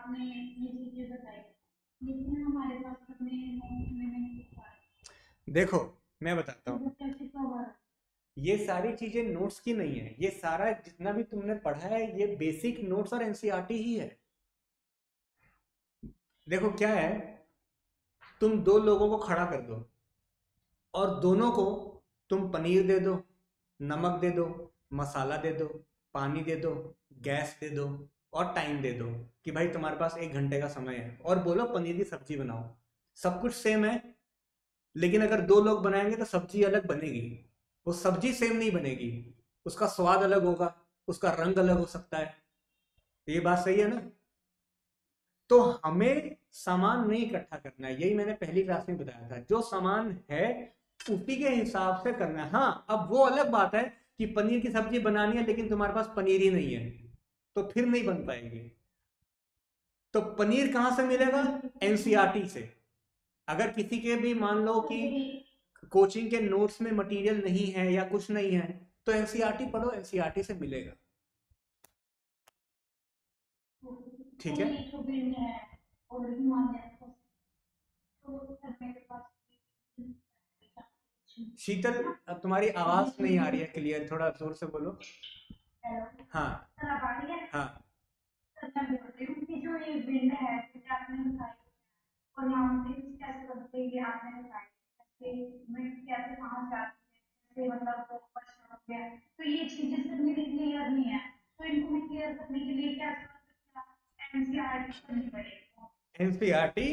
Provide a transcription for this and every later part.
आपने ये चीजें बताई, लेकिन हमारे पास अपने नोट में नहीं लिखा है। देखो, मैं बताता तो हूँ। बच्चा कितना बार। ये सारी चीजें नोट्स की नहीं है, ये सारा जितना भी तुमने पढ़ा है ये बेसिक नोट्स और एनसीईआरटी ही है। देखो क्या है, तुम दो लोगों को खड़ा कर दो और दोनों को तुम पनीर दे दो, नमक दे दो, मसाला दे दो, पानी दे दो, गैस दे दो और टाइम दे दो कि भाई तुम्हारे पास 1 घंटे का समय है, और बोलो पनीर की सब्जी बनाओ। सब कुछ सेम है, लेकिन अगर दो लोग बनाएंगे तो सब्जी अलग बनेगी। वो सब्जी सेम नहीं बनेगी, उसका स्वाद अलग होगा, उसका रंग अलग हो सकता है। ये बात सही है ना? तो हमें सामान नहीं इकट्ठा करना है, यही मैंने पहली क्लास में बताया था। जो सामान है उसी के हिसाब से करना है। हाँ, अब वो अलग बात है कि पनीर की सब्जी बनानी है लेकिन तुम्हारे पास पनीर ही नहीं है, तो फिर नहीं बन पाएगी। तो पनीर कहाँ से मिलेगा? एनसीईआरटी से। अगर किसी के भी मान लो कि कोचिंग के नोट्स में मटेरियल नहीं है या कुछ नहीं है, तो एनसीईआरटी पढ़ो, एनसीईआरटी से मिलेगा। ठीक है। ये जो बिल्ड है ऑलरेडी मान लिया, तो मेरे पास शीतल, अब तुम्हारी आवाज नहीं आ रही है क्लियर, थोड़ा जोर से बोलो। हाँ। सर अब आ रही है। हाँ। सर मैं बोल रही हूँ कि जो ये बिल्ड है जैसे आपने बताई, और माउंटेन्स कैसे बनते हैं ये आपने बताई, जैसे मैं कैसे वहां जाती है, जैसे मतलब वो क्वेश्चन हो गया, तो ये चीजें सब मेरी क्लियर नहीं है। तो इनको मैं क्लियर करने के लिए क्या एनसीईआरटी करनी पड़ेगी। एनसीईआरटी।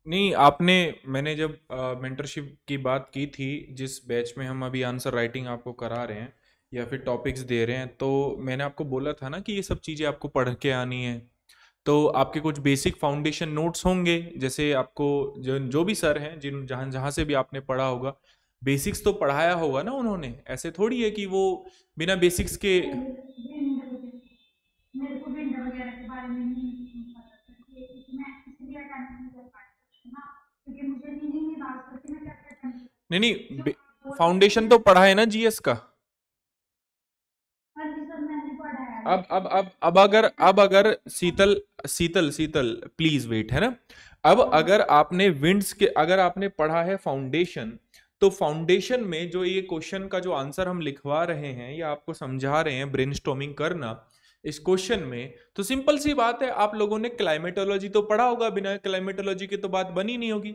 नहीं, आपने, मैंने जब मेंटरशिप की बात की थी, जिस बैच में हम अभी आंसर राइटिंग आपको करा रहे हैं या फिर टॉपिक्स दे रहे हैं, तो मैंने आपको बोला था ना कि ये सब चीज़ें आपको पढ़ के आनी है। तो आपके कुछ बेसिक फाउंडेशन नोट्स होंगे, जैसे आपको जो जो भी सर हैं, जिन जहाँ जहाँ से भी आपने पढ़ा होगा, बेसिक्स तो पढ़ाया होगा ना उन्होंने। ऐसे थोड़ी है कि वो बिना बेसिक्स के। मेरे को विंडो वगैरह के बारे में नहीं पता था, कि मैं इसलिए अटेंड नहीं कर पाती ना, क्योंकि मुझे नहीं बात करती मैं कैसे अटेंड। नहीं जो नहीं, आप बोल रहे फाउंडेशन हैं। तो पढ़ा है ना जीएस का। हाँ जी सर मैंने पढ़ा है, अब अब लेकिन अब अब अगर अब अगर शीतल शीतल शीतल प्लीज वेट, है ना। अब अगर आपने विंड्स के, अगर आपने पढ़ा है फाउंडेशन, तो फाउंडेशन में जो ये क्वेश्चन का जो आंसर हम लिखवा रहे हैं या आपको समझा रहे हैं ब्रेनस्टॉर्मिंग करना इस क्वेश्चन में, तो सिंपल सी बात है, आप लोगों ने क्लाइमेटोलॉजी तो पढ़ा होगा, बिना क्लाइमेटोलॉजी की तो बात बनी नहीं होगी।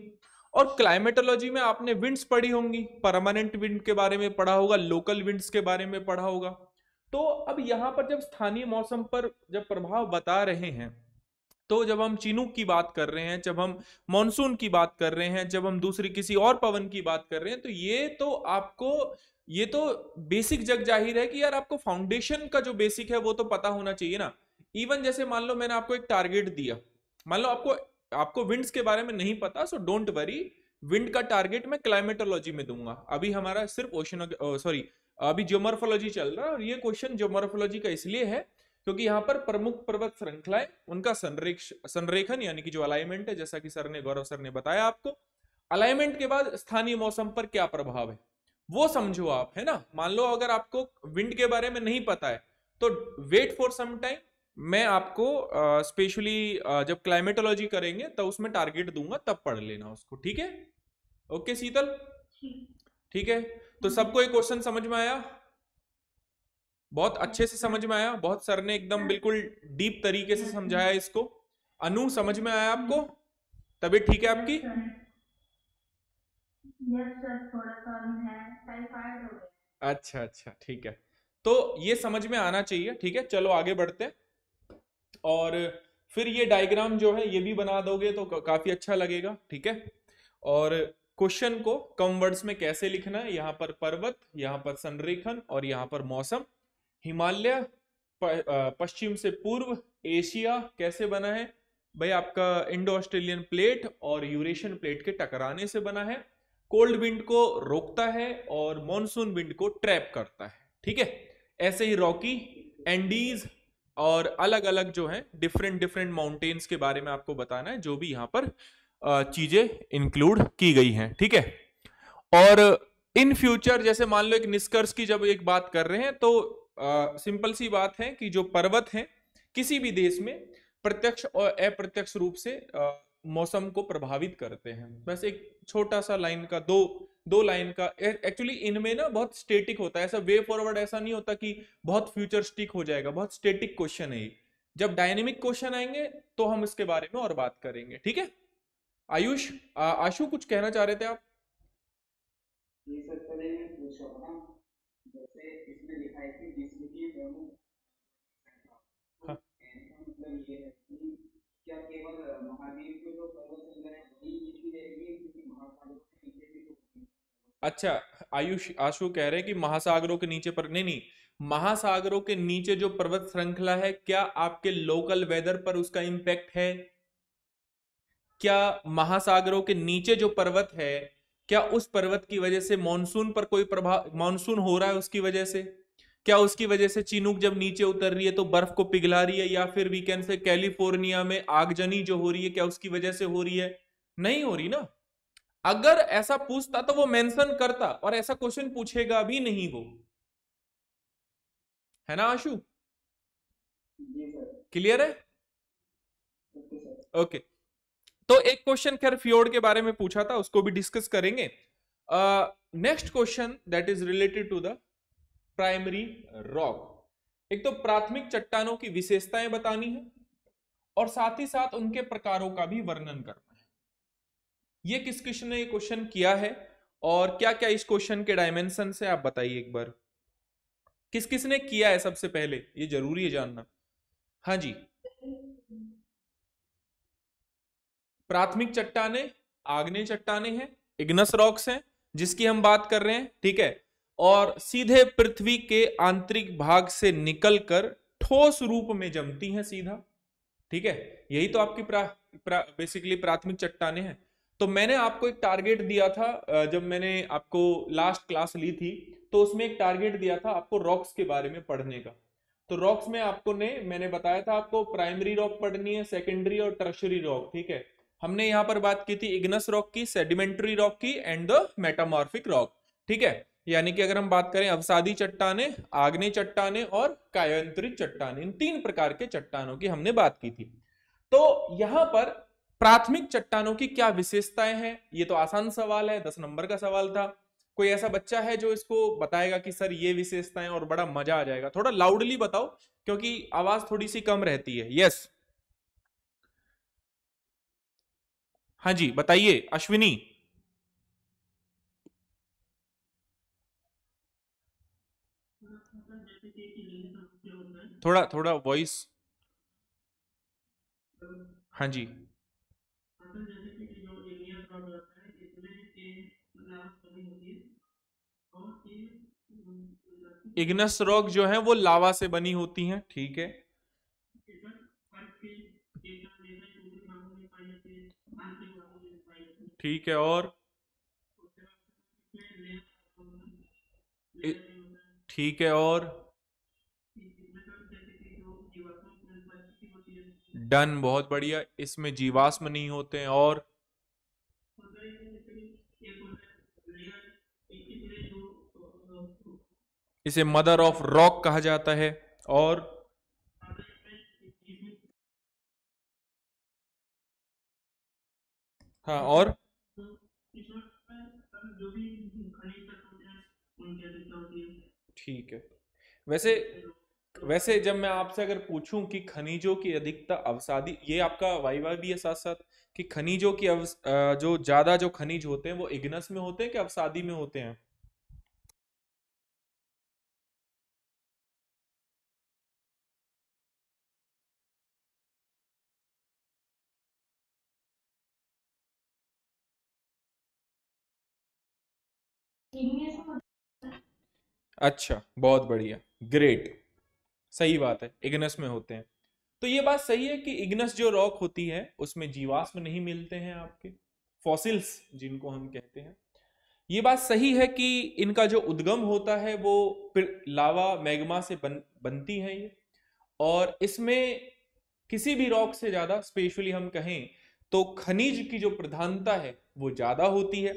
और क्लाइमेटोलॉजी में आपने विंड्स पढ़ी होंगी, परमानेंट विंड के बारे में पढ़ा होगा, लोकल विंड्स के बारे में पढ़ा होगा। तो अब यहां पर जब स्थानीय मौसम पर जब प्रभाव बता रहे हैं, तो जब हम चिनूक की बात कर रहे हैं, जब हम मॉनसून की बात कर रहे हैं, जब हम दूसरी किसी और पवन की बात कर रहे हैं, तो ये तो आपको, ये तो बेसिक जग जाहिर है कि यार आपको फाउंडेशन का जो बेसिक है वो तो पता होना चाहिए ना। इवन जैसे मान लो मैंने आपको एक टारगेट दिया, मान लो आपको आपको विंड्स के बारे में नहीं पता, सो डोंट वरी, विंड का टारगेट मैं क्लाइमेटोलॉजी में दूंगा। अभी हमारा सिर्फ ओशन, सॉरी, अभी ज्योमॉर्फोलॉजी चल रहा है, और ये क्वेश्चन ज्योमॉर्फोलॉजी का इसलिए है क्योंकि यहाँ पर प्रमुख पर्वत श्रृंखलाएं, उनका संरेखन यानी कि जो अलाइनमेंट है, जैसा कि सर ने, गौरव सर ने बताया आपको, अलाइनमेंट के बाद स्थानीय मौसम पर क्या प्रभाव है वो समझो आप, है ना। मान लो अगर आपको विंड के बारे में नहीं पता है, तो वेट फॉर सम टाइम, मैं आपको स्पेशली जब क्लाइमेटोलॉजी करेंगे तब उसमें टारगेट दूंगा, तब पढ़ लेना उसको, ठीक है। ओके शीतल, ठीक है। तो सबको एक क्वेश्चन समझ में आया? बहुत अच्छे से समझ में आया, बहुत सर ने एकदम बिल्कुल डीप तरीके से समझाया इसको। अनु, समझ में आया आपको? तबीयत ठीक है आपकी? यस सर, थोड़ा सा है, टाइफाइड हो गया। अच्छा अच्छा, ठीक है। तो ये समझ में आना चाहिए, ठीक है। चलो आगे बढ़ते हैं। और फिर ये डायग्राम जो है ये भी बना दोगे तो काफी अच्छा लगेगा, ठीक है। और क्वेश्चन को कम वर्ड्स में कैसे लिखना है, यहाँ पर पर्वत, यहाँ पर संरेखन और यहाँ पर मौसम। हिमालय पश्चिम से पूर्व, एशिया कैसे बना है भाई, आपका इंडो ऑस्ट्रेलियन प्लेट और यूरेशियन प्लेट के टकराने से बना है। कोल्ड विंड को रोकता है और मॉनसून विंड को ट्रैप करता है, ठीक है। ऐसे ही रॉकी, एंडीज और अलग अलग जो है डिफरेंट डिफरेंट माउंटेन्स के बारे में आपको बताना है, जो भी यहाँ पर चीजें इंक्लूड की गई हैं, ठीक है। और इन फ्यूचर जैसे मान लो एक निष्कर्ष की जब एक बात कर रहे हैं, तो सिंपल सी बात है कि जो पर्वत हैं किसी भी देश में प्रत्यक्ष और अप्रत्यक्ष रूप से मौसम को प्रभावित करते हैं। बस एक छोटा सा लाइन का दो लाइन का, एक्चुअली इनमें ना बहुत स्टेटिक होता है, ऐसा वे फॉरवर्ड ऐसा नहीं होता कि बहुत फ्यूचरिस्टिक हो जाएगा, बहुत स्टेटिक क्वेश्चन है ये। जब डायनेमिक क्वेश्चन आएंगे तो हम इसके बारे में और बात करेंगे, ठीक है। आयुष, आशु कुछ कहना चाह रहे थे आप? ये सर पहले मैं पूछ रहा था ना, जैसे इसमें लिखा है कि विश्व की मोनो हाँ। मतलब ये है कि क्या केवल महाद्वीप के जो पर्वत श्रृंखला है वही नीचे रहेगी, क्योंकि महासागरों के नीचे भी तो। अच्छा, आशु कह रहे हैं कि महासागरों के नीचे पर नहीं, महासागरों के नीचे जो पर्वत श्रृंखला है, क्या आपके लोकल वेदर पर उसका इंपैक्ट है? क्या महासागरों के नीचे जो पर्वत है, क्या उस पर्वत की वजह से मॉनसून पर कोई प्रभाव, मॉनसून हो रहा है उसकी वजह से? क्या उसकी वजह से चिनूक जब नीचे उतर रही है तो बर्फ को पिघला रही है, या फिर वीकेंड से कैलिफोर्निया में आगजनी जो हो रही है क्या उसकी वजह से हो रही है? नहीं हो रही ना। अगर ऐसा पूछता तो वो मेंशन करता, और ऐसा क्वेश्चन पूछेगा भी नहीं वो, है ना आशु? क्लियर है? ओके। तो एक क्वेश्चन खैर फ्योर्ड के बारे में पूछा था, उसको भी डिस्कस करेंगे। Next question that is related to the primary rock. एक तो प्राथमिक चट्टानों की विशेषताएं बतानी है और साथ ही साथ उनके प्रकारों का भी वर्णन करना है। ये किस ने क्वेश्चन किया है और क्या क्या इस क्वेश्चन के डायमेंशन से आप बताइए एक बार, किस ने किया है सबसे पहले, ये जरूरी है जानना। हाँ जी, प्राथमिक चट्टाने आग्नेय चट्टाने हैं, इग्नस रॉक्स हैं जिसकी हम बात कर रहे हैं, ठीक है, और सीधे पृथ्वी के आंतरिक भाग से निकलकर ठोस रूप में जमती हैं सीधा, ठीक है। यही तो आपकी बेसिकली प्राथमिक चट्टाने हैं। तो मैंने आपको एक टारगेट दिया था, जब मैंने आपको लास्ट क्लास ली थी तो उसमें एक टारगेट दिया था आपको रॉक्स के बारे में पढ़ने का। तो रॉक्स में मैंने बताया था आपको प्राइमरी रॉक पढ़नी है, सेकेंडरी और टर्शरी रॉक, ठीक है। हमने यहां पर बात की थी इग्नस रॉक की, सेडिमेंट्री रॉक की एंड द मेटामॉर्फिक रॉक, ठीक है। यानी कि अगर हम बात करें अवसादी चट्टाने, आग्नेय चट्टाने और कायांतरित चट्टाने, इन 3 प्रकार के चट्टानों की हमने बात की थी। तो यहां पर प्राथमिक चट्टानों की क्या विशेषताएं हैं, ये तो आसान सवाल है, 10 नंबर का सवाल था। कोई ऐसा बच्चा है जो इसको बताएगा कि सर ये विशेषताएं, और बड़ा मजा आ जाएगा। थोड़ा लाउडली बताओ क्योंकि आवाज थोड़ी सी कम रहती है। यस, हाँ जी बताइए अश्विनी। थोड़ा थोड़ा वॉइस, हाँ जी। इग्नस रॉक जो है वो लावा से बनी होती हैं, ठीक है। ठीक है, और ठीक है, और डन, बहुत बढ़िया, इसमें जीवाश्म नहीं होते हैं, और इसे मदर ऑफ रॉक कहा जाता है, और हाँ, और ठीक है। वैसे जब मैं आपसे अगर पूछूं कि खनिजों की अधिकता अवसादी, ये आपका वाइवा भी है साथ साथ, कि खनिजों की जो ज्यादा जो खनिज होते हैं वो इग्नस में होते हैं कि अवसादी में होते हैं? अच्छा, बहुत बढ़िया, ग्रेट, सही बात है, इग्नस में होते हैं। तो ये बात सही है कि इग्नस जो रॉक होती है उसमें जीवाश्म नहीं मिलते हैं आपके, फॉसिल्स जिनको हम कहते हैं। ये बात सही है कि इनका जो उद्गम होता है वो लावा मैग्मा से बनती है ये, और इसमें किसी भी रॉक से ज्यादा, स्पेशली हम कहें तो खनिज की जो प्रधानता है वो ज्यादा होती है।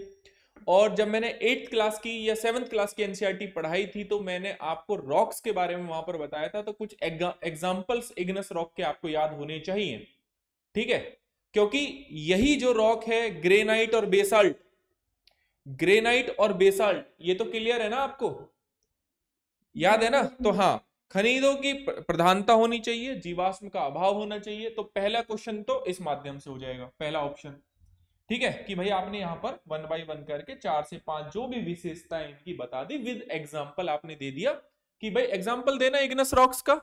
और जब मैंने 8th क्लास की या 7th क्लास की एनसीईआरटी पढ़ाई थी तो मैंने आपको रॉक्स के बारे में वहां पर बताया था, तो कुछ एग्जांपल्स इग्नस रॉक के आपको याद होने चाहिए, ठीक है, क्योंकि यही जो रॉक है ग्रेनाइट और बेसाल्ट, ग्रेनाइट और बेसाल्ट, ये तो क्लियर है ना आपको, याद है ना। तो हाँ, खनिजों की प्रधानता होनी चाहिए, जीवाश्म का अभाव होना चाहिए, तो पहला क्वेश्चन तो इस माध्यम से हो जाएगा, पहला ऑप्शन, ठीक है, कि भाई आपने यहां पर 1 बाय 1 करके 4 से 5 जो भी विशेषताएं इनकी बता दी, विद एग्जांपल आपने दे दिया कि भाई एग्जांपल देना इग्नस रॉक्स का,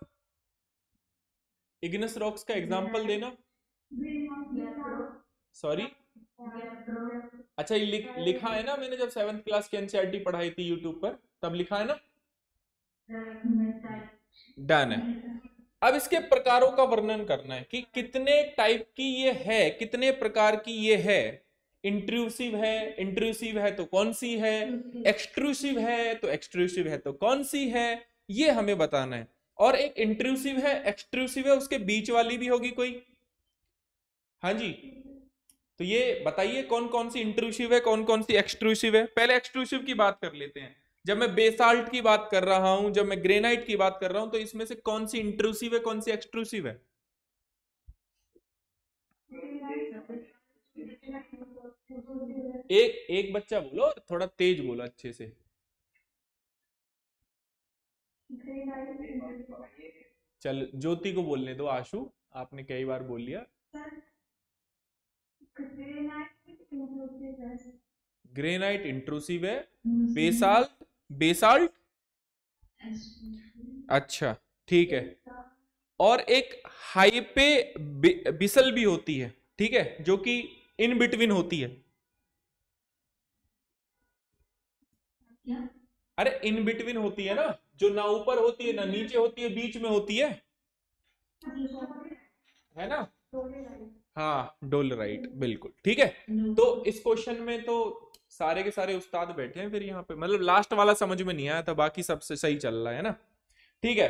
इग्नस रॉक्स का एग्जांपल देना, सॉरी, अच्छा ये लिखा है ना मैंने, जब 7th क्लास की एनसीईआरटी पढ़ाई थी यूट्यूब पर, तब लिखा है ना, डन है। अब इसके प्रकारों का वर्णन करना है कि कितने टाइप की ये है, कितने प्रकार की ये है, इंट्रूसिव है तो कौन सी है, एक्सट्रूसिव है तो एक्सट्रूसिव है तो कौन सी है, ये हमें बताना है। और एक इंट्रूसिव है, एक्सट्रूसिव है, उसके बीच वाली भी होगी कोई, हाँ जी, तो ये बताइए कौन कौन सी इंट्रूसिव है, कौन कौन सी एक्सट्रूसिव है। पहले एक्सट्रूसिव की बात कर लेते हैं। जब मैं बेसाल्ट की बात कर रहा हूं, जब मैं ग्रेनाइट की बात कर रहा हूं, तो इसमें से कौन सी इंट्रूसिव है, कौन सी एक्सट्रूसिव है? एक एक बच्चा बोलो, थोड़ा तेज बोलो अच्छे से। चल ज्योति को बोलने दो, आशु आपने कई बार बोल लिया। ग्रेनाइट इंट्रूसिव है, बेसाल्ट बेसाल्ट अच्छा ठीक है, और एक हाइपे बिसल भी होती है, ठीक है, जो कि इन बिटवीन होती है। अरे इन बिटवीन होती है ना, जो ना ऊपर होती है ना नीचे होती है, बीच में होती है ना। हाँ डोलराइट, बिल्कुल ठीक है। तो इस क्वेश्चन में तो सारे के सारे उस्ताद बैठे हैं फिर यहाँ पे, मतलब लास्ट वाला समझ में नहीं आया था, बाकी सबसे सही चल रहा है ना, ठीक है।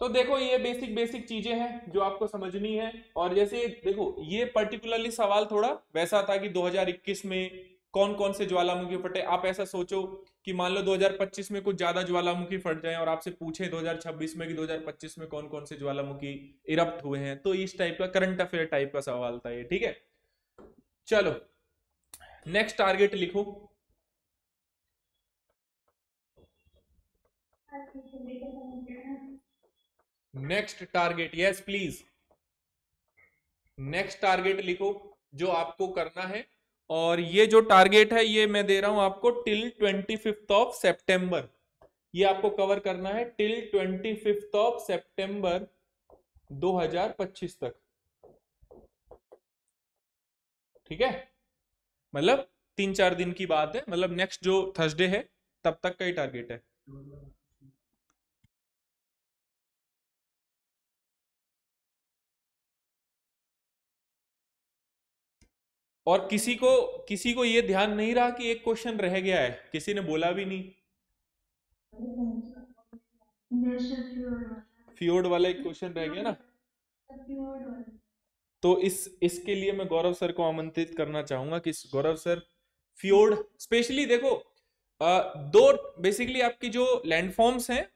तो देखो ये बेसिक बेसिक चीजें हैं जो आपको समझनी है। और जैसे देखो ये पर्टिकुलरली सवाल थोड़ा वैसा था कि 2021 में कौन कौन से ज्वालामुखी फटे। आप ऐसा सोचो कि मान लो 2025 में कुछ ज्यादा ज्वालामुखी फट जाए और आपसे पूछे 2026 में कि 2025 में कौन कौन से ज्वालामुखी इरप्ट हुए हैं, तो इस टाइप का करंट अफेयर टाइप का सवाल था ये, ठीक है। चलो नेक्स्ट टारगेट लिखो। Next target, yes please, next target लिखो जो आपको करना है। और ये जो टारगेट है ये मैं दे रहा हूं आपको टिल 25th ऑफ सितंबर, ये आपको कवर करना है टिल 25th ऑफ सितंबर 2025 तक, ठीक है। मतलब 3-4 दिन की बात है, मतलब नेक्स्ट जो थर्सडे है तब तक का ही टारगेट है। और किसी को ये ध्यान नहीं रहा कि एक क्वेश्चन रह गया है, किसी ने बोला भी नहीं। फ्योर्ड वाला एक क्वेश्चन रह गया ना, तो इसके लिए मैं गौरव सर को आमंत्रित करना चाहूंगा कि गौरव सर फ्योर्ड स्पेशली देखो, दो बेसिकली आपकी जो लैंडफॉर्म्स हैं,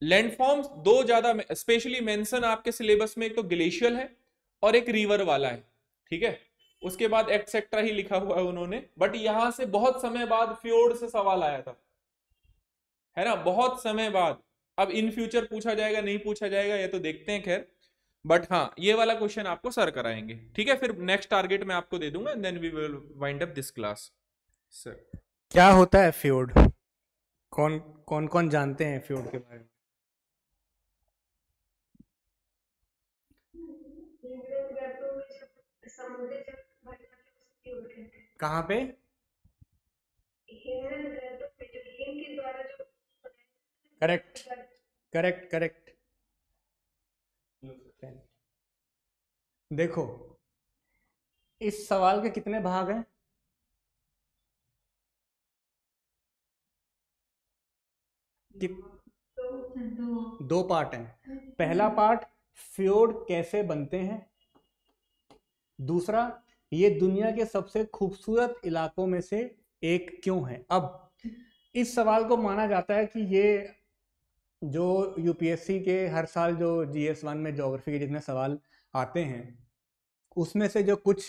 लैंडफॉर्म्स दो ज्यादा स्पेशली मेंशन आपके सिलेबस में, एक तो ग्लेशियल है और एक रिवर वाला है, ठीक है। उसके बाद एक्सेट्रा ही लिखा हुआ है उन्होंने, बट यहां से बहुत समय बाद फ्योर्ड से सवाल आया था, है ना, बहुत समय बाद। अब इन फ्यूचर पूछा जाएगा नहीं पूछा जाएगा ये तो देखते हैं, खैर, बट हाँ ये वाला क्वेश्चन आपको सर कराएंगे, ठीक है। फिर नेक्स्ट टारगेट मैं आपको दे दूंगा, then we will wind up this class. Sir क्या होता है फ्योर्ड? कौन कौन कौन जानते हैं फ्योर्ड के बारे में? कहाँ पे? Correct correct correct. देखो इस सवाल के कितने भाग हैं? दो पार्ट हैं। पहला पार्ट फ्योर्ड कैसे बनते हैं, दूसरा ये दुनिया के सबसे खूबसूरत इलाकों में से एक क्यों है। अब इस सवाल को माना जाता है कि ये जो यूपीएससी के हर साल जो GS1 में ज्योग्राफी के जितने सवाल आते हैं उसमें से जो कुछ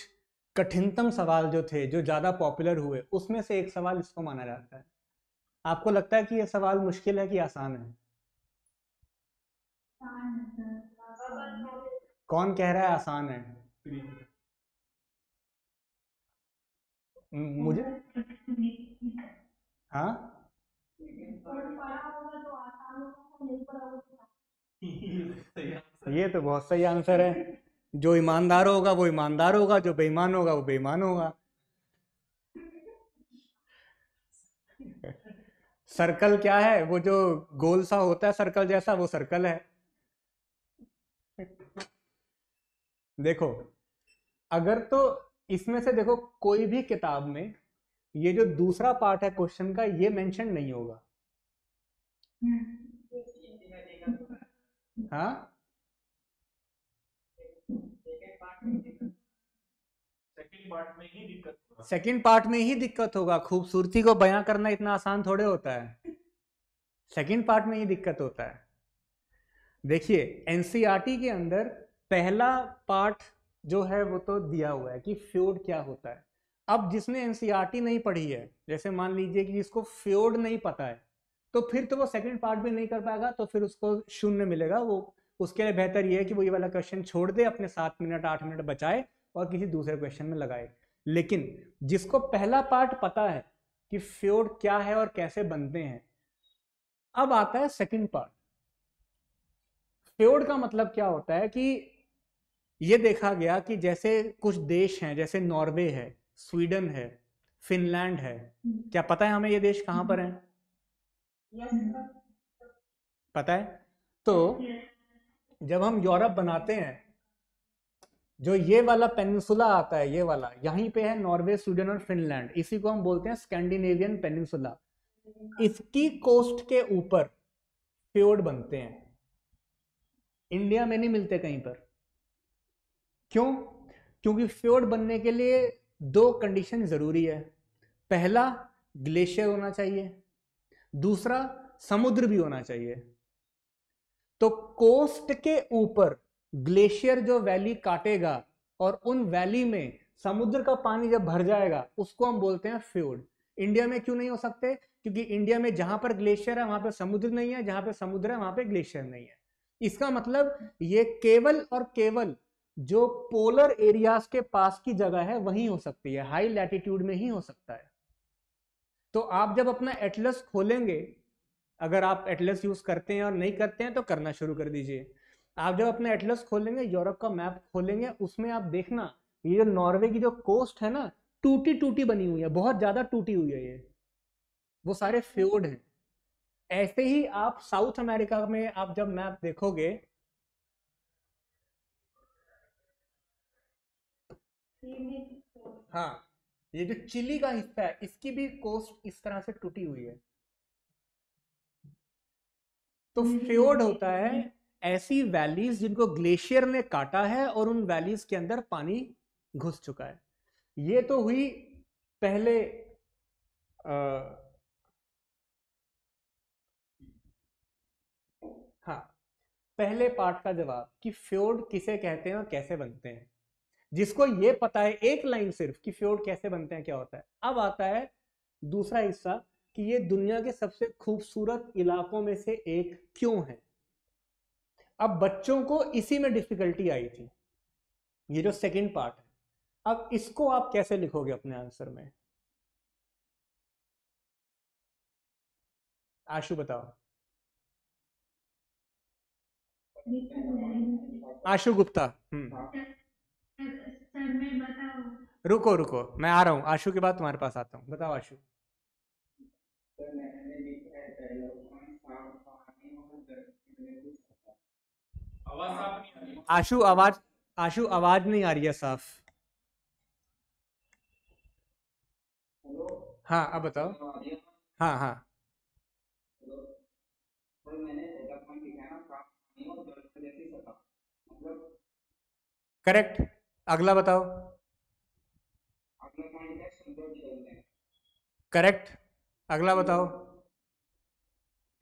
कठिनतम सवाल जो थे, जो ज़्यादा पॉपुलर हुए, उसमें से एक सवाल इसको माना जाता है। आपको लगता है कि ये सवाल मुश्किल है कि आसान है? कौन कह रहा है आसान है? मुझे हाँ, ये तो बहुत सही आंसर है। जो ईमानदार होगा वो ईमानदार होगा, जो बेईमान होगा वो बेईमान होगा। सर्कल क्या है? वो जो गोल सा होता है सर्कल जैसा, वो सर्कल है। देखो, अगर तो इसमें से देखो कोई भी किताब में ये जो दूसरा पार्ट है क्वेश्चन का, ये मेंशन नहीं होगा। हाँ, सेकंड पार्ट में ही दिक्कत होगा। खूबसूरती को बयां करना इतना आसान थोड़े होता है। सेकंड पार्ट में ही दिक्कत होता है। देखिए, एनसीईआरटी के अंदर पहला पार्ट जो है वो तो दिया हुआ है कि फ्योर्ड क्या होता है। अब जिसने एनसीईआरटी नहीं पढ़ी है, जैसे मान लीजिए कि जिसको फ्योर्ड नहीं पता है, तो फिर तो वो सेकंड पार्ट भी नहीं कर पाएगा, तो फिर उसको 0 मिलेगा। वो उसके लिए बेहतर ये है कि वो ये वाला क्वेश्चन छोड़ दे, अपने 7 मिनट 8 मिनट बचाए और किसी दूसरे क्वेश्चन में लगाए। लेकिन जिसको पहला पार्ट पता है कि फ्योर्ड क्या है और कैसे बनते हैं, अब आता है सेकंड पार्ट। फ्योर्ड का मतलब क्या होता है कि ये देखा गया कि जैसे कुछ देश हैं, जैसे नॉर्वे है, स्वीडन है, फिनलैंड है। क्या पता है हमें ये देश कहां पर है? पता है। तो जब हम यूरोप बनाते हैं, जो ये वाला पेनिनसुला आता है, ये वाला यहीं पे है, नॉर्वे, स्वीडन और फिनलैंड, इसी को हम बोलते हैं स्कैंडिनेवियन पेनिनसुला। इसकी कोस्ट के ऊपर फ्योर्ड बनते हैं। इंडिया में नहीं मिलते कहीं पर। क्यों? क्योंकि फ्योर्ड बनने के लिए 2 कंडीशन जरूरी है। पहला, ग्लेशियर होना चाहिए। दूसरा, समुद्र भी होना चाहिए। तो कोस्ट के ऊपर ग्लेशियर जो वैली काटेगा और उन वैली में समुद्र का पानी जब भर जाएगा, उसको हम बोलते हैं फ्योर्ड। इंडिया में क्यों नहीं हो सकते? क्योंकि इंडिया में जहां पर ग्लेशियर है वहां पर समुद्र नहीं है, जहां पर समुद्र है वहां पर ग्लेशियर नहीं है। इसका मतलब ये केवल और केवल जो पोलर एरियाज के पास की जगह है वहीं हो सकती है, हाई लैटिट्यूड में ही हो सकता है। तो आप जब अपना एटलस खोलेंगे, अगर आप एटलस यूज करते हैं और नहीं करते हैं तो करना शुरू कर दीजिए। आप जब अपना एटलस खोलेंगे, यूरोप का मैप खोलेंगे, उसमें आप देखना ये जो नॉर्वे की जो कोस्ट है ना, टूटी टूटी बनी हुई है, बहुत ज्यादा टूटी हुई है ये, वो सारे फ्योर्ड हैं। ऐसे ही आप साउथ अमेरिका में आप जब मैप देखोगे, हाँ, ये जो चिली का हिस्सा है इसकी भी कोस्ट इस तरह से टूटी हुई है। तो फ्योर्ड होता है ऐसी वैलीज जिनको ग्लेशियर ने काटा है और उन वैलीज के अंदर पानी घुस चुका है। ये तो हुई पहले हाँ, पहले पार्ट का जवाब कि फ्योर्ड किसे कहते हैं और कैसे बनते हैं। जिसको ये पता है एक लाइन सिर्फ कि फ्योर्ड कैसे बनते हैं, क्या होता है। अब आता है दूसरा हिस्सा कि ये दुनिया के सबसे खूबसूरत इलाकों में से एक क्यों है। अब बच्चों को इसी में डिफिकल्टी आई थी, ये जो सेकंड पार्ट है। अब इसको आप कैसे लिखोगे अपने आंसर में? आशु बताओ। आशु गुप्ता। रुको रुको, मैं आ रहा हूँ, आशु के बाद तुम्हारे पास आता हूँ। बताओ आशु। आशु आवाज, आशु आवाज नहीं आ रही है साफ। हाँ, अब बताओ। हाँ हाँ, करेक्ट। अगला बताओ। करेक्ट। अगला बताओ।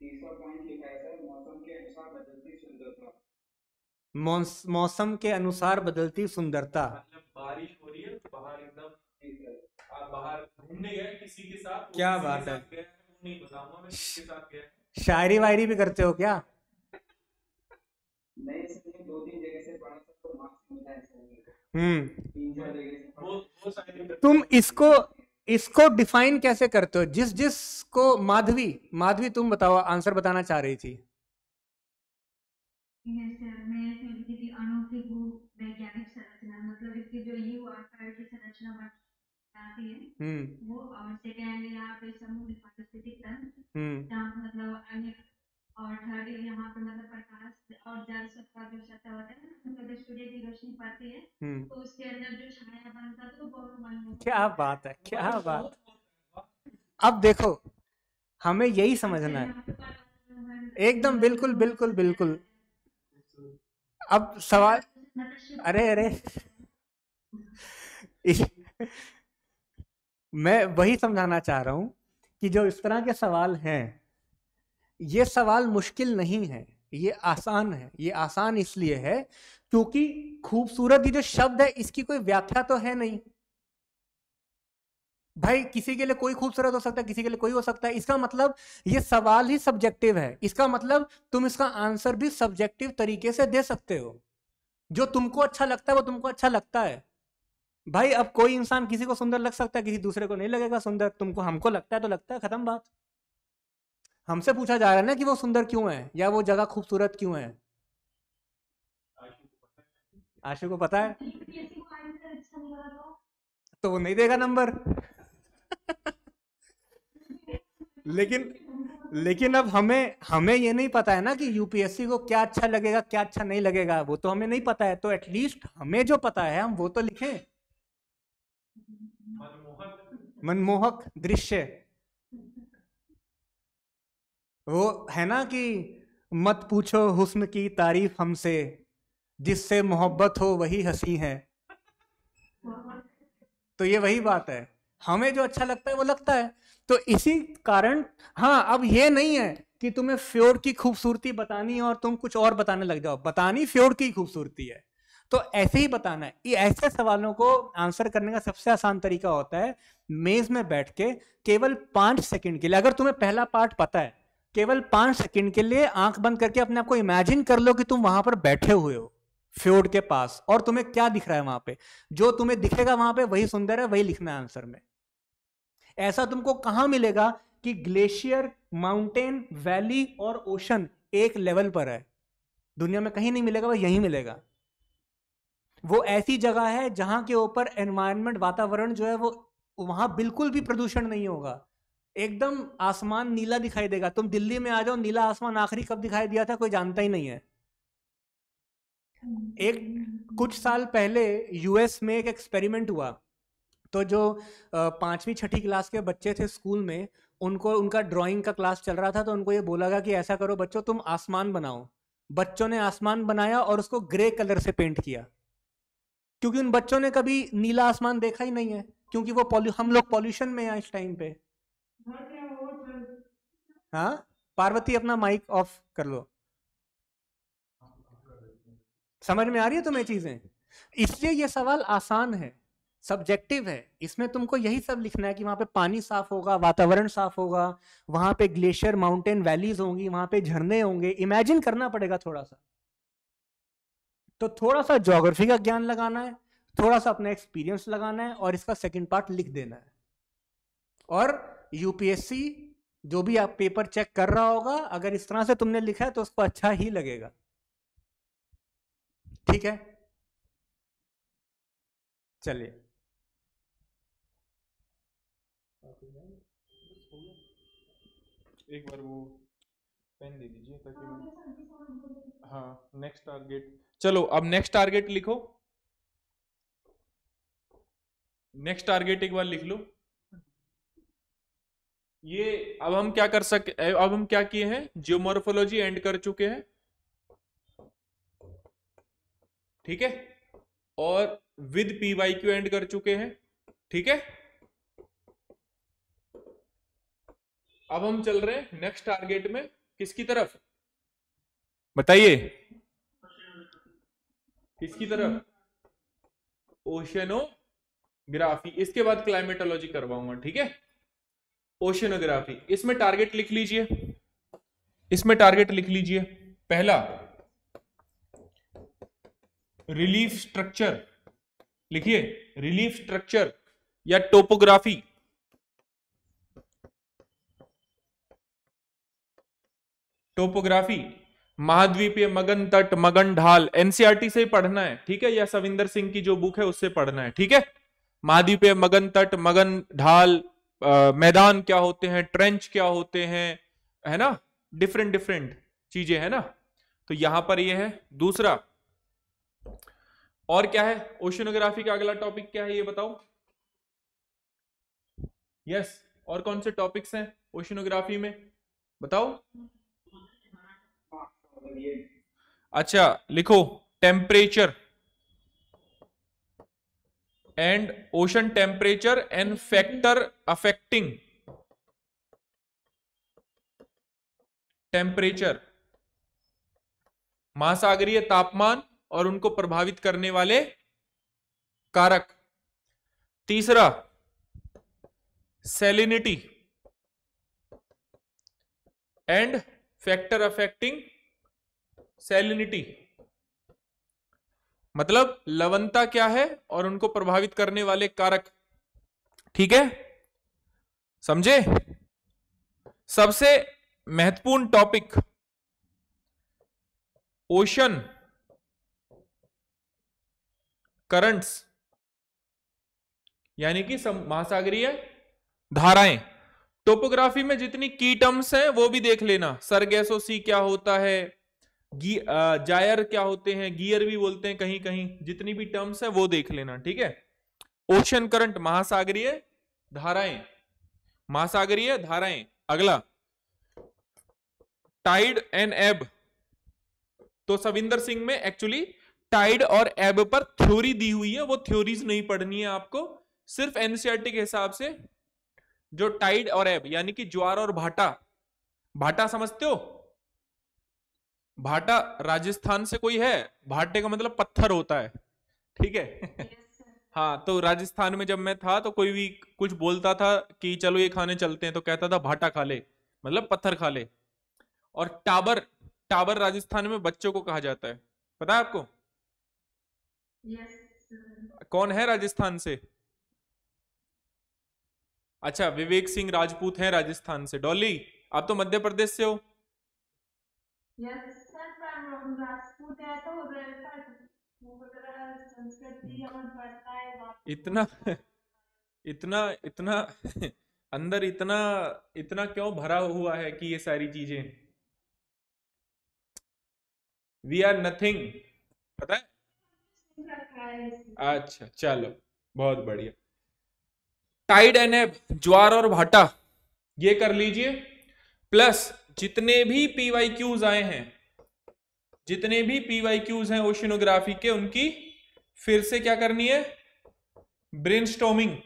तीसरा पॉइंट लिखा है सर, मौसम के अनुसार बदलती सुंदरता। मौसम के अनुसार बदलती सुंदरता। मतलब बारिश हो रही है तो बाहर एकदम, आप बाहर घूमने गए किसी के साथ, वो क्या किसी के बात है, साथ गया है वो नहीं बताऊंगा मैं किसके साथ गया है। शायरी वायरी भी करते हो क्या? नए सर ने 2-3 जगह से पढ़ा सर, तो मार्क्स मिला है सर मेरे को, हम्म। 3-4 जगह से पढ़ा। वो शायरी तुम इसको डिफाइन कैसे करते हो? जिसको माधवी, माधवी तुम बताओ, आंसर बताना चाह रही थी। यस सर, मैं इसमें लिखी थी अणु की भू वैज्ञानिक संरचना, मतलब इसकी जो यू आकार की संरचना बनाती है वो, और सेकेंड यहाँ पे समूह पारिस्थितिक तंत्र, जहाँ पे मतलब अन्य, और थर्ड यहाँ पे मतलब प्रकाश और जल का जो सतह होता है ना, मतलब जब सूर्य की रोशनी पड़ती है तो उसके अंदर जो छाया बनता है तो वो बहुत मनमोहक। क्या बात है, क्या बात। अब देखो, हमें यही समझना है। एकदम बिल्कुल बिल्कुल बिल्कुल। अब सवाल, अरे अरे मैं वही समझाना चाह रहा हूं कि जो इस तरह के सवाल हैं, ये सवाल मुश्किल नहीं है, ये आसान है। ये आसान इसलिए है क्योंकि खूबसूरत ये जो शब्द है इसकी कोई व्याख्या तो है नहीं भाई। किसी के लिए कोई खूबसूरत हो सकता है, किसी के लिए कोई हो सकता है। इसका मतलब ये सवाल ही सब्जेक्टिव है। इसका मतलब तुम इसका आंसर भी सब्जेक्टिव तरीके से दे सकते हो। जो तुमको अच्छा लगता है वो तुमको अच्छा लगता है भाई। अब कोई इंसान किसी को सुंदर लग सकता है, किसी दूसरे को नहीं लगेगा सुंदर। तुमको, हमको लगता है तो लगता है, खत्म बात। हमसे पूछा जा रहा है ना कि वो सुंदर क्यों है या वो जगह खूबसूरत क्यों है। आशु को पता है तो वो नहीं देगा नंबर। लेकिन लेकिन अब हमें हमें ये नहीं पता है ना कि यूपीएससी को क्या अच्छा लगेगा क्या अच्छा नहीं लगेगा, वो तो हमें नहीं पता है। तो एटलीस्ट हमें जो पता है हम वो तो लिखें। मनमोहक दृश्य, वो है ना कि मत पूछो हुस्न की तारीफ हमसे, जिससे मोहब्बत हो वही हंसी है। तो ये वही बात है, हमें जो अच्छा लगता है वो लगता है। तो इसी कारण, हाँ, अब ये नहीं है कि तुम्हें फ्योर की खूबसूरती बतानी है और तुम कुछ और बताने लग जाओ। बतानी फ्योर की खूबसूरती है तो ऐसे ही बताना है। ये ऐसे सवालों को आंसर करने का सबसे आसान तरीका होता है मेज में बैठ के केवल 5 सेकंड के लिए, अगर तुम्हें पहला पार्ट पता है, केवल 5 सेकंड के लिए आंख बंद करके अपने आप को इमेजिन कर लो कि तुम वहां पर बैठे हुए हो फ्योर्ड के पास, और तुम्हें क्या दिख रहा है वहां पे। जो तुम्हें दिखेगा वहां पे वही सुंदर है, वही लिखना है आंसर में। ऐसा तुमको कहां मिलेगा कि ग्लेशियर, माउंटेन, वैली और ओशन एक लेवल पर है? दुनिया में कहीं नहीं मिलेगा, वो यहीं मिलेगा। वो ऐसी जगह है जहां के ऊपर एनवायरनमेंट, वातावरण जो है वो, वहां बिल्कुल भी प्रदूषण नहीं होगा। एकदम आसमान नीला दिखाई देगा। तुम दिल्ली में आ जाओ, नीला आसमान आखिरी कब दिखाई दिया था कोई जानता ही नहीं है। एक कुछ साल पहले यूएस में एक एक्सपेरिमेंट हुआ। तो जो 5वीं 6ठी क्लास के बच्चे थे स्कूल में, उनको, उनका ड्राइंग का क्लास चल रहा था, तो उनको ये बोला गया कि ऐसा करो बच्चों, तुम आसमान बनाओ। बच्चों ने आसमान बनाया और उसको ग्रे कलर से पेंट किया, क्योंकि उन बच्चों ने कभी नीला आसमान देखा ही नहीं है, क्योंकि वो हम लोग पॉल्यूशन में हैं इस टाइम पे। हाँ, पार्वती अपना माइक ऑफ कर लो। समझ में आ रही है तुम्हें चीजें? इसलिए ये सवाल आसान है, सब्जेक्टिव है। इसमें तुमको यही सब लिखना है कि वहां पे पानी साफ होगा, वातावरण साफ होगा, वहां पे ग्लेशियर, माउंटेन, वैलीज होंगी, वहां पे झरने होंगे। इमेजिन करना पड़ेगा थोड़ा सा। तो थोड़ा सा ज्योग्राफी का ज्ञान लगाना है, थोड़ा सा अपना एक्सपीरियंस लगाना है, और इसका सेकंड पार्ट लिख देना है। और यूपीएससी जो भी आप पेपर चेक कर रहा होगा, अगर इस तरह से तुमने लिखा है तो उसको अच्छा ही लगेगा। ठीक है, चलिए। एक बार वो पेन दे दीजिए ताकि मैं, हाँ, नेक्स्ट टारगेट। चलो अब नेक्स्ट टारगेट लिखो। नेक्स्ट टारगेट एक बार लिख लो। ये अब हम क्या कर सके, अब हम क्या किए हैं, जियोमॉर्फोलॉजी एंड कर चुके हैं, ठीक है, और with P Y Q and कर चुके हैं, ठीक है। अब हम चल रहे हैं नेक्स्ट टारगेट में, किसकी तरफ बताइए, किसकी तरफ? ओशनोग्राफी। इसके बाद क्लाइमेटोलॉजी करवाऊंगा, ठीक है। ओशनोग्राफी, इसमें टारगेट लिख लीजिए, इसमें टारगेट लिख लीजिए। पहला रिलीफ स्ट्रक्चर, लिखिए रिलीफ स्ट्रक्चर या टोपोग्राफी। टोपोग्राफी, महाद्वीपीय मगन तट, मगन ढाल, एनसीईआरटी से ही पढ़ना है, ठीक है, या सविंदर सिंह की जो बुक है उससे पढ़ना है, ठीक है। महाद्वीपीय मगन तट, मगन ढाल, मैदान क्या होते हैं, ट्रेंच क्या होते हैं, है ना, डिफरेंट डिफरेंट चीजें है ना। तो यहां पर ये है दूसरा। और क्या है ओशनोग्राफी का अगला टॉपिक क्या है ये बताओ। यस, और कौन से टॉपिक्स हैं ओशनोग्राफी में बताओ। अच्छा लिखो, temperature and ocean temperature and factor affecting temperature, महासागरीय तापमान और उनको प्रभावित करने वाले कारक। तीसरा salinity and factor affecting salinity, मतलब लवणता क्या है और उनको प्रभावित करने वाले कारक, ठीक है, समझे। सबसे महत्वपूर्ण टॉपिक ओशन करंट्स, यानी कि महासागरीय धाराएं। टोपोग्राफी में जितनी की टर्म्स हैं वो भी देख लेना, सरगैसो सी क्या होता है, जायर क्या होते हैं, गियर भी बोलते हैं कहीं कहीं, जितनी भी टर्म्स है वो देख लेना, ठीक है। ओशन करंट, महासागरीय धाराएं, महासागरीय धाराएं। अगला टाइड एंड एब। तो सविंदर सिंह में एक्चुअली टाइड और एब पर थ्योरी दी हुई है, वो थ्योरीज नहीं पढ़नी है आपको, सिर्फ एनसीईआरटी के हिसाब से जो टाइड और एब यानी कि ज्वार और भाटा। भाटा समझते हो, भाटा राजस्थान से कोई है, भाटे का मतलब पत्थर होता है, ठीक है। हाँ, तो राजस्थान में जब मैं था तो कोई भी कुछ बोलता था कि चलो ये खाने चलते हैं तो कहता था भाटा खा ले, मतलब पत्थर खा ले। और टाबर, टाबर राजस्थान में बच्चों को कहा जाता है, पता है आपको? कौन है राजस्थान से? अच्छा, विवेक सिंह राजपूत हैं राजस्थान से। डॉली आप तो मध्य प्रदेश से हो। इतना इतना इतना अंदर इतना इतना क्यों भरा हुआ है कि ये सारी चीजें, वी आर नथिंग, पता है? अच्छा चलो, बहुत बढ़िया। टाइड एंड एब, ज्वार और भाटा, ये कर लीजिए। प्लस जितने भी पीवाईक्यूज आए हैं, जितने भी पीवाईक्यूज हैं ओशिनोग्राफी के, उनकी फिर से क्या करनी है, ब्रेनस्टॉर्मिंग,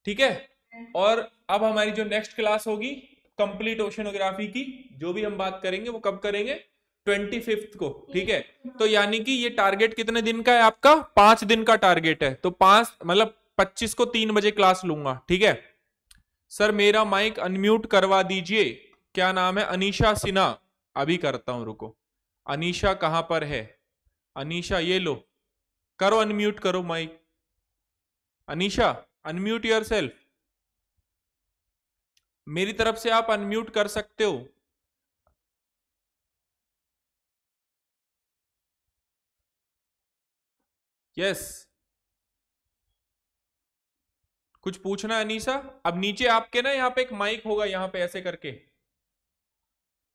ठीक है। और अब हमारी जो नेक्स्ट क्लास होगी कंप्लीट ओशिनोग्राफी की, जो भी हम बात करेंगे वो कब करेंगे, 25 को, ठीक है। तो यानी कि ये टारगेट कितने दिन का है आपका, 5 दिन का टारगेट है। तो 5 मतलब 25 को 3 बजे क्लास लूंगा, ठीक है। सर मेरा माइक अनम्यूट करवा दीजिए, क्या नाम है, अनीशा सिन्हा। अभी करता हूं, रुको। अनीशा कहां पर है? अनीशा ये लो, करो अनम्यूट करो माइक। अनीशा अनम्यूट योरसेल्फ, मेरी तरफ से आप अनम्यूट कर सकते हो। यस, कुछ पूछना है अनीशा? अब नीचे आपके ना यहाँ पे एक माइक होगा, यहाँ पे ऐसे करके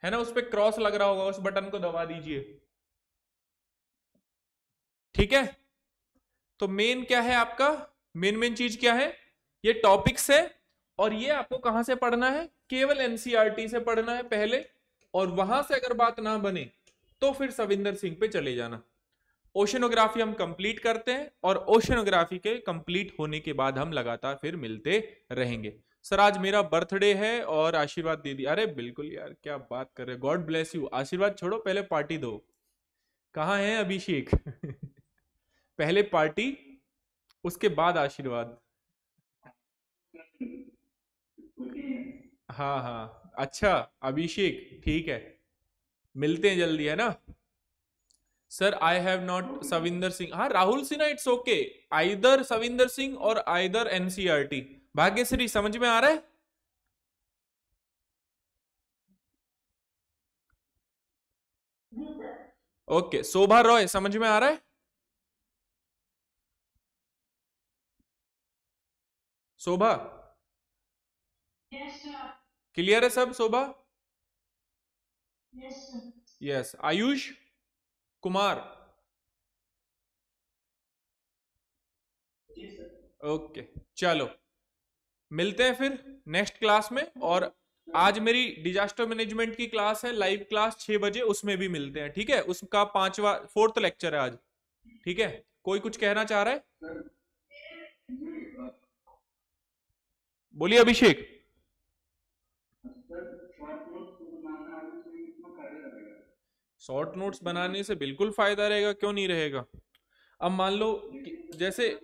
है ना, उस पे क्रॉस लग रहा होगा, उस बटन को दबा दीजिए, ठीक है। तो मेन क्या है आपका, मेन चीज क्या है, ये टॉपिक्स है। और ये आपको कहां से पढ़ना है, केवल एनसीईआरटी से पढ़ना है पहले, और वहां से अगर बात ना बने तो फिर सविंदर सिंह पे चले जाना। ओशनोग्राफी हम कंप्लीट करते हैं और ओशनोग्राफी के कंप्लीट होने के बाद हम लगातार फिर मिलते रहेंगे। सर आज मेरा बर्थडे है और आशीर्वाद दे दिया। अरे बिल्कुल यार, क्या बात कर रहे हो, गॉड ब्लेस यू। आशीर्वाद छोड़ो, पहले पार्टी दो। कहाँ है अभिषेक? पहले पार्टी, उसके बाद आशीर्वाद। हाँ हाँ, अच्छा अभिषेक, ठीक है, मिलते हैं जल्दी, है ना sir. I have not Savinder Singh, हाँ Rahul Sinha, it's okay, either Savinder Singh और आइदर एनसीईआरटी। भाग्यश्री समझ में आ रहा है? ओके, शोभा रॉय समझ में आ रहा है? शोभा क्लियर है सब? शोभा यस। आयुष कुमार ओके, चलो मिलते हैं फिर नेक्स्ट क्लास में। और आज मेरी डिजास्टर मैनेजमेंट की क्लास है, लाइव क्लास 6 बजे, उसमें भी मिलते हैं, ठीक है? उसका 4th लेक्चर है आज, ठीक है? कोई कुछ कहना चाह रहा है? बोलिए अभिषेक। शॉर्ट नोट्स बनाने से बिल्कुल फायदा रहेगा, क्यों नहीं रहेगा? अब मान लो जैसे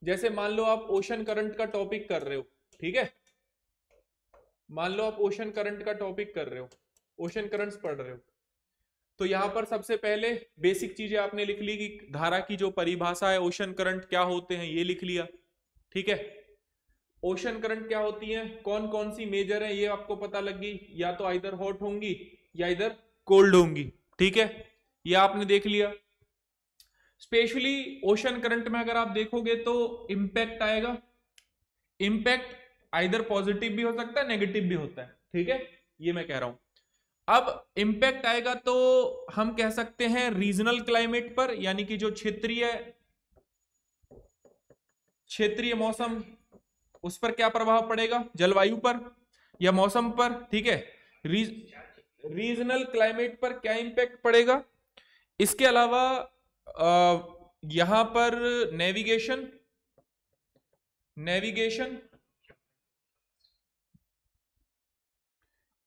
जैसे मान लो आप ओशन करंट का टॉपिक कर रहे हो, ठीक है? मान लो आप ओशन करंट का टॉपिक कर रहे हो, ओशन करंट्स पढ़ रहे हो, तो यहां पर सबसे पहले बेसिक चीजें आपने लिख ली कि धारा की जो परिभाषा है, ओशन करंट क्या होते हैं ये लिख लिया, ठीक है? ओशन करंट क्या होती है, कौन कौन सी मेजर है ये आपको पता लग गई, या तो इधर हॉट होंगी या इधर कोल्ड होंगी, ठीक है? ये आपने देख लिया। स्पेशली ओशन करंट में अगर आप देखोगे तो इंपैक्ट आएगा, इंपैक्ट आइदर पॉजिटिव भी हो सकता है, नेगेटिव भी होता है, ठीक है? ये मैं कह रहा हूं। अब इंपैक्ट आएगा तो हम कह सकते हैं रीजनल क्लाइमेट पर, यानी कि जो क्षेत्रीय मौसम, उस पर क्या प्रभाव पड़ेगा, जलवायु पर या मौसम पर, ठीक है? रीजनल क्लाइमेट पर क्या इंपैक्ट पड़ेगा। इसके अलावा यहां पर नेविगेशन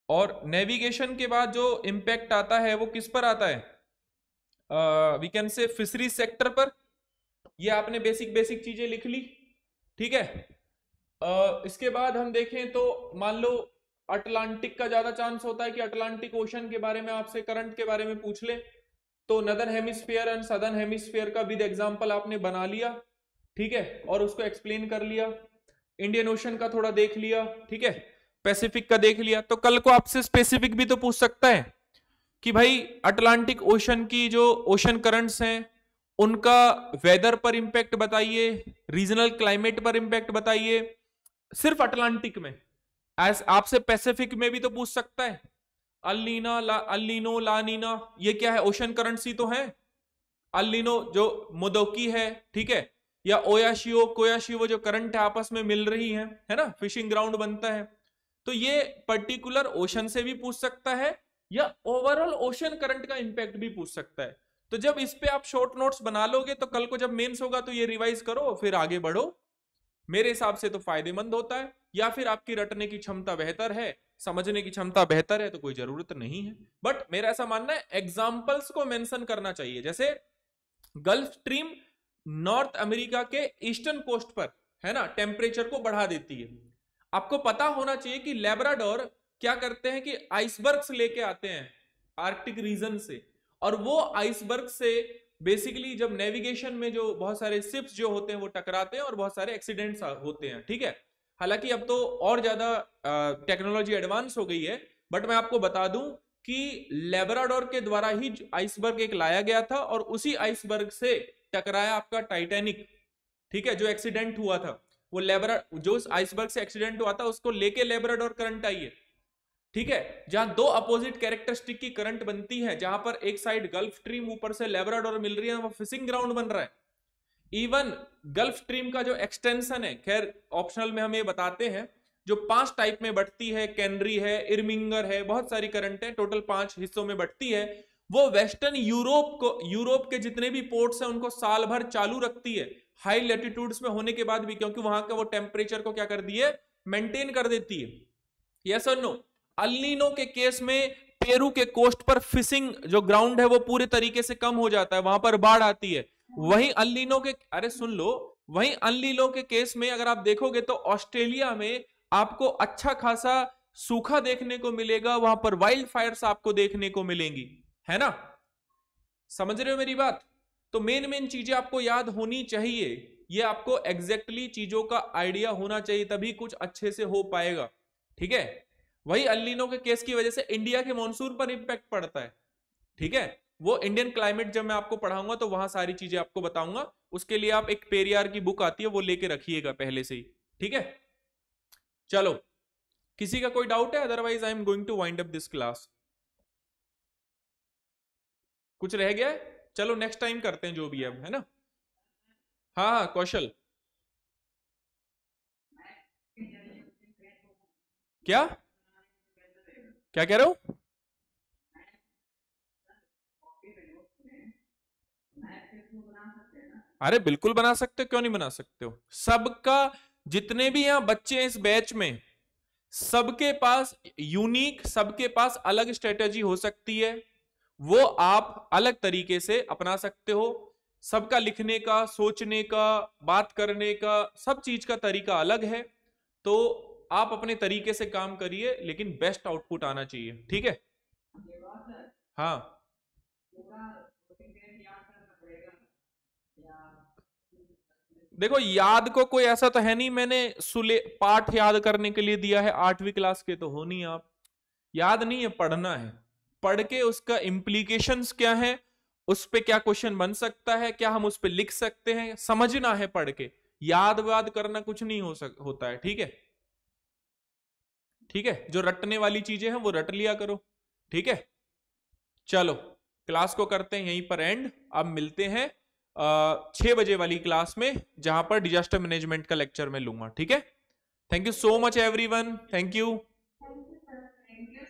और नेविगेशन के बाद जो इंपैक्ट आता है वो किस पर आता है, we can say fisheries sector पर। ये आपने बेसिक चीजें लिख ली, ठीक है? इसके बाद हम देखें तो मान लो अटलांटिक का ज्यादा चांस होता है कि अटलांटिक ओशन के बारे में आपसे, करंट के बारे में पूछ ले, तो northern hemisphere and southern hemisphere का विद एग्जांपल आपने बना लिया, ठीक है? और उसको एक्सप्लेन कर लिया। इंडियन ओशन का थोड़ा देख लिया, ठीक है? पैसिफिक का देख लिया। तो कल को आपसे स्पेसिफिक भी तो पूछ सकता है कि भाई अटलांटिक ओशन की जो ओशन करंट्स हैं उनका वेदर पर इंपैक्ट बताइए, रीजनल क्लाइमेट पर इंपैक्ट बताइए, सिर्फ अटलांटिक में। आपसे पैसिफिक में भी तो पूछ सकता है, अल्लीनो लानीना, ये क्या है, ओशन करंट्स ही तो है। अल्लीनो जो मोदोकी है, ठीक है, या ओयाशियो कोयाशियो जो करंट है आपस में मिल रही है ना, फिशिंग ग्राउंड बनता है। तो ये पर्टिकुलर ओशन से भी पूछ सकता है या ओवरऑल ओशन करंट का इंपैक्ट भी पूछ सकता है। तो जब इस पे आप शॉर्ट नोट्स बना लोगे तो कल को जब मेंस होगा तो ये रिवाइज करो, फिर आगे बढ़ो। मेरे हिसाब से तो फायदेमंद होता है। या फिर आपकी रटने की क्षमता बेहतर है, समझने की क्षमता बेहतर है, तो कोई जरूरत नहीं है। बट मेरा ऐसा मानना है एग्जाम्पल्स को मेंशन करना चाहिए। जैसे गल्फ स्ट्रीम नॉर्थ अमेरिका के ईस्टर्न कोस्ट पर है ना, टेम्परेचर को बढ़ा देती है। आपको पता होना चाहिए कि लेब्राडोर क्या करते हैं कि आइसबर्ग्स लेके आते हैं आर्कटिक रीजन से, और वो आइसबर्ग से बेसिकली जब नेविगेशन में जो बहुत सारे शिप्स जो होते हैं वो टकराते हैं और बहुत सारे एक्सीडेंट्स होते हैं, ठीक है? हालांकि अब तो और ज्यादा टेक्नोलॉजी एडवांस हो गई है, बट मैं आपको बता दूं कि लेब्राडोर के द्वारा ही आइसबर्ग एक लाया गया था और उसी आइसबर्ग से टकराया आपका टाइटैनिक, ठीक है, जो एक्सीडेंट हुआ था। वो जो आइसबर्ग से एक्सीडेंट हुआ था उसको लेके लेब्राडोर करंट आई है, ठीक है? जहां दो अपोजिट कैरेक्टरिस्टिक की करंट बनती है, जहां पर एक साइड गल्फ स्ट्रीम ऊपर से लेब्राडोर मिल रही है, वो फिशिंग ग्राउंड बन रहा है। इवन गल्फ स्ट्रीम का जो एक्सटेंशन है, खैर ऑप्शनल में हम ये बताते हैं, जो 5 टाइप में बढ़ती है, कैनरी है, इरमिंगर है, बहुत सारी करंट है, टोटल 5 हिस्सों में बढ़ती है। वो वेस्टर्न यूरोप के जितने भी पोर्ट्स हैं उनको साल भर चालू रखती है, हाई लेटिट्यूड्स में होने के बाद भी, क्योंकि वहां का वो टेम्परेचर को क्या कर दिए, मेंटेन कर देती है। यस और नो? अल नीनो के केस में पेरू के कोस्ट पर फिशिंग जो ग्राउंड है वो पूरे तरीके से कम हो जाता है, वहां पर बाढ़ आती है। वहीं अल नीनो के, अरे सुन लो, वहीं अल नीनो के केस में अगर आप देखोगे तो ऑस्ट्रेलिया में आपको अच्छा खासा सूखा देखने को मिलेगा, वहां पर वाइल्ड फायर्स आपको देखने को मिलेंगी, है ना? समझ रहे हो मेरी बात? तो मेन चीजें आपको याद होनी चाहिए, ये आपको एग्जैक्टली चीजों का आइडिया होना चाहिए, तभी कुछ अच्छे से हो पाएगा, ठीक है? वही अल नीनो के केस की वजह से इंडिया के मॉनसून पर इंपैक्ट पड़ता है, ठीक है? वो इंडियन क्लाइमेट जब मैं आपको पढ़ाऊंगा तो वहां सारी चीजें आपको बताऊंगा, उसके लिए आप एक पेरियार की बुक आती है वो लेके रखिएगा पहले से ही, ठीक है? चलो, किसी का कोई डाउट है? Otherwise I am going to wind up this class. कुछ रह गया है? चलो नेक्स्ट टाइम करते हैं जो भी है, अब है ना? हाँ हाँ कौशल, क्या क्या कह रहे हो? अरे बिल्कुल बना सकते हो, क्यों नहीं बना सकते हो? सबका, जितने भी यहां बच्चे हैं इस बैच में, सबके पास यूनिक, सबके पास अलग स्ट्रेटेजी हो सकती है, वो आप अलग तरीके से अपना सकते हो। सबका लिखने का, सोचने का, बात करने का, सब चीज का तरीका अलग है, तो आप अपने तरीके से काम करिए, लेकिन बेस्ट आउटपुट आना चाहिए, ठीक है? हाँ, देखो याद को कोई ऐसा तो है नहीं मैंने सुले पाठ याद करने के लिए दिया है, 8वीं क्लास के तो हो नहीं आप, याद नहीं है, पढ़ना है। पढ़ के उसका इम्प्लीकेशंस क्या है, उस पे क्या क्वेश्चन बन सकता है, क्या हम उस पे लिख सकते हैं, समझना है पढ़ के। याद वाद करना कुछ नहीं होता है, ठीक है? ठीक है, जो रटने वाली चीजें हैं वो रट लिया करो, ठीक है? चलो क्लास को करते हैं यहीं पर एंड। अब मिलते हैं 6 बजे वाली क्लास में, जहां पर डिजास्टर मैनेजमेंट का लेक्चर मैं लूंगा, ठीक है? Thank you so much everyone, thank you, thank you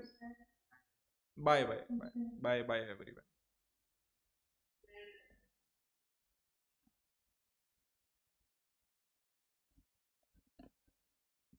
sir. Bye bye bye bye bye everyone.